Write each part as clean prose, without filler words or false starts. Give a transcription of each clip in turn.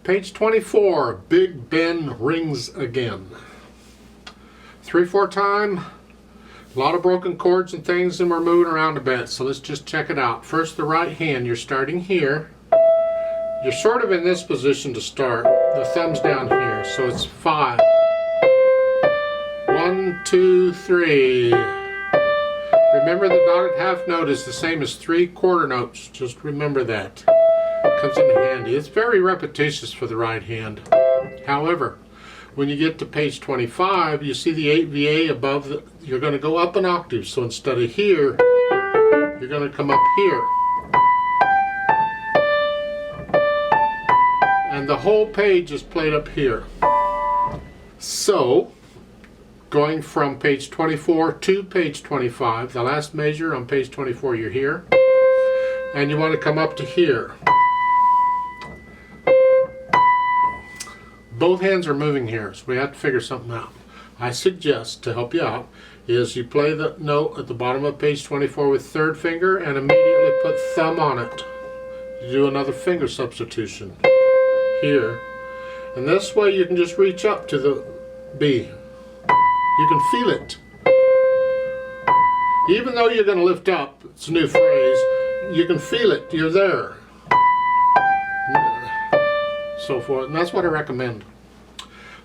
Page 24, Big Ben rings again. 3/4 time, a lot of broken chords and things, and we're moving around a bit, so let's just check it out. First, the right hand, you're starting here. You're sort of in this position to start. The thumb's down here, so it's 5. 1, 2, 3. Remember the dotted half note is the same as 3 quarter notes. Just remember that. Comes in handy. It's very repetitious for the right hand. However, when you get to page 25, you see the 8 VA above. You're going to go up an octave. So instead of here, you're going to come up here. And the whole page is played up here. So, going from page 24 to page 25, the last measure on page 24, you're here. And you want to come up to here. Both hands are moving here, so we have to figure something out. I suggest, to help you out, is you play the note at the bottom of page 24 with third finger and immediately put thumb on it. You do another finger substitution here. And this way you can just reach up to the B. You can feel it. Even though you're going to lift up, it's a new phrase, you can feel it, you're there. So forth, and that's what I recommend.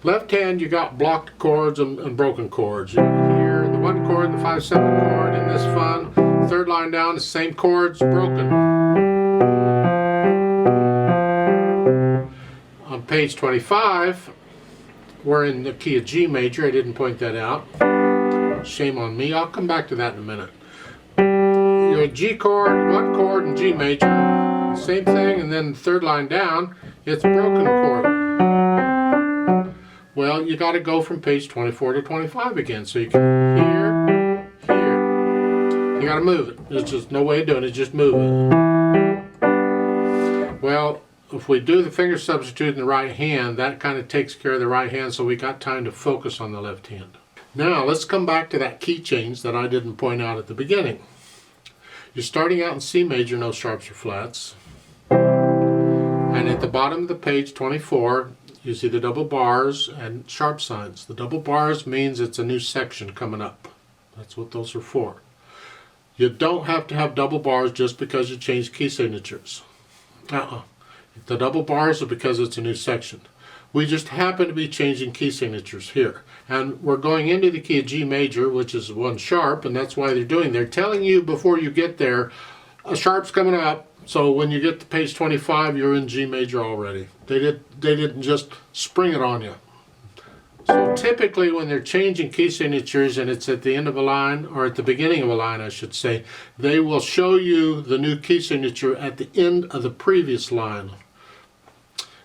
Left hand, you got blocked chords and broken chords. You hear the 1 chord and the 5/7 chord in this fun. Third line down, the same chords, broken. On page 25, we're in the key of G major. I didn't point that out. Shame on me. I'll come back to that in a minute. You're a G chord, 1 chord, and G major. Same thing, and then the third line down, it's a broken chord. Well, you got to go from page 24 to 25 again. So you can here. You got to move it. There's just no way of doing it. Just move it. Well, if we do the finger substitute in the right hand, that kind of takes care of the right hand, so we got time to focus on the left hand. Now, let's come back to that key change that I didn't point out at the beginning. You're starting out in C major, no sharps or flats. And at the bottom of the page 24, you see the double bars and sharp signs. The double bars means it's a new section coming up. That's what those are for. You don't have to have double bars just because you change key signatures. The double bars are because it's a new section. We just happen to be changing key signatures here. And we're going into the key of G major, which is 1 sharp, and that's why they're telling you before you get there, a sharp's coming up. So when you get to page 25, you're in G major already. They didn't just spring it on you. So typically when they're changing key signatures and it's at the end of a line, or at the beginning of a line I should say, they will show you the new key signature at the end of the previous line.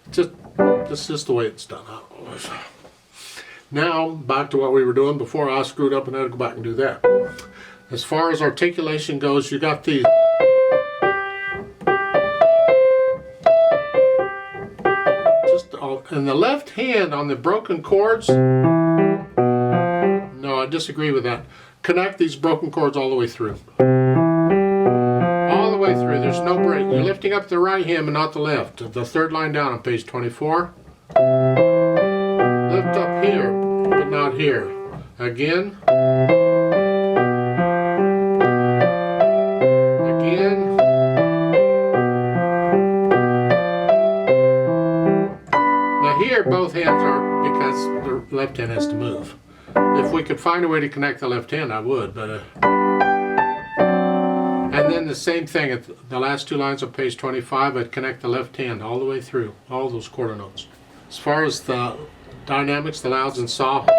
That's just the way it's done. Now, back to what we were doing before. I screwed up and had to go back and do that. As far as articulation goes, you got the and the left hand on the broken chords. No, I disagree with that. Connect these broken chords all the way through. All the way through. There's no break. You're lifting up the right hand but not the left. The third line down on page 24. Lift up here but not here. Again. Again. Now here both hands are, because the left hand has to move. If we could find a way to connect the left hand, I would, but and then the same thing at the last 2 lines of page 25, I'd connect the left hand all the way through, all those quarter notes. As far as the dynamics, the louds and soft,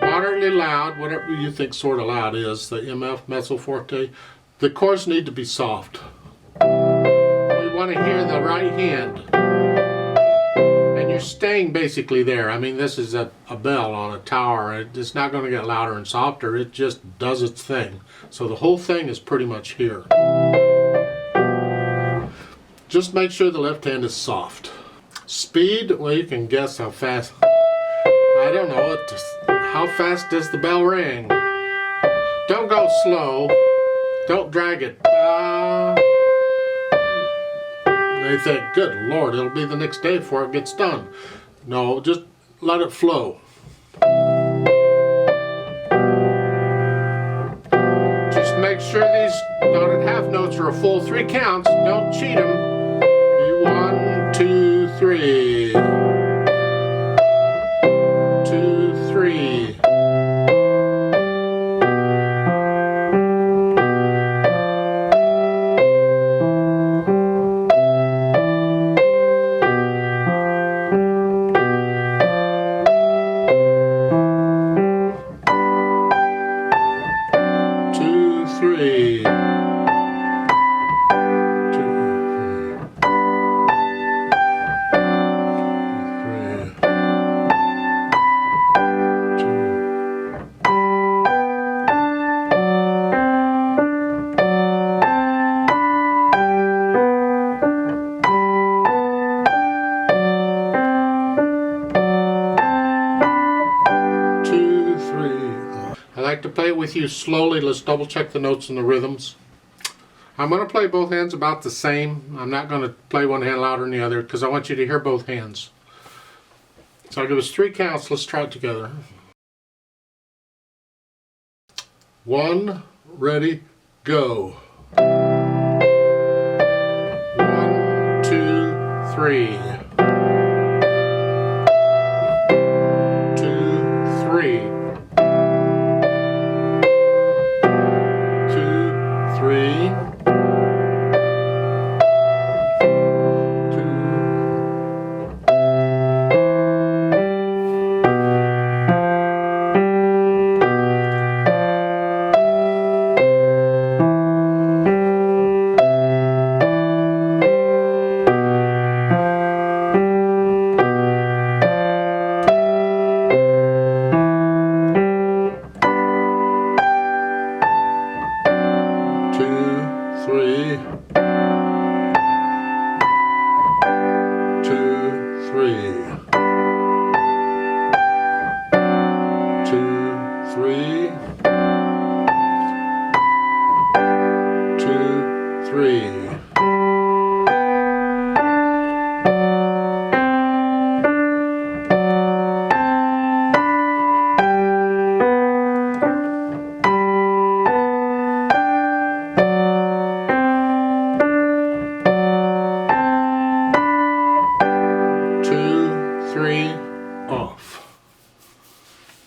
moderately loud, whatever you think sort of loud is, the MF, mezzo forte, the chords need to be soft. We want to hear the right hand. And you're staying basically there. I mean, this is a bell on a tower. It's not going to get louder and softer. It just does its thing. So the whole thing is pretty much here. Just make sure the left hand is soft. Speed, well, you can guess how fast. I don't know. How fast does the bell ring? Don't go slow. Don't drag it. They think, good Lord, it'll be the next day before it gets done. No, just let it flow. Just make sure these dotted half notes are a full 3 counts. Don't cheat them. 1, 2, 3. 2, 3. 3. 2, 3. 2, 3. I like to play it with you slowly. Let's double check the notes and the rhythms. I'm going to play both hands about the same. I'm not going to play one hand louder than the other because I want you to hear both hands. So I'll give us 3 counts. Let's try it together. 1, ready, go. 1, 2, 3. 2, 3. 2, 3. 3.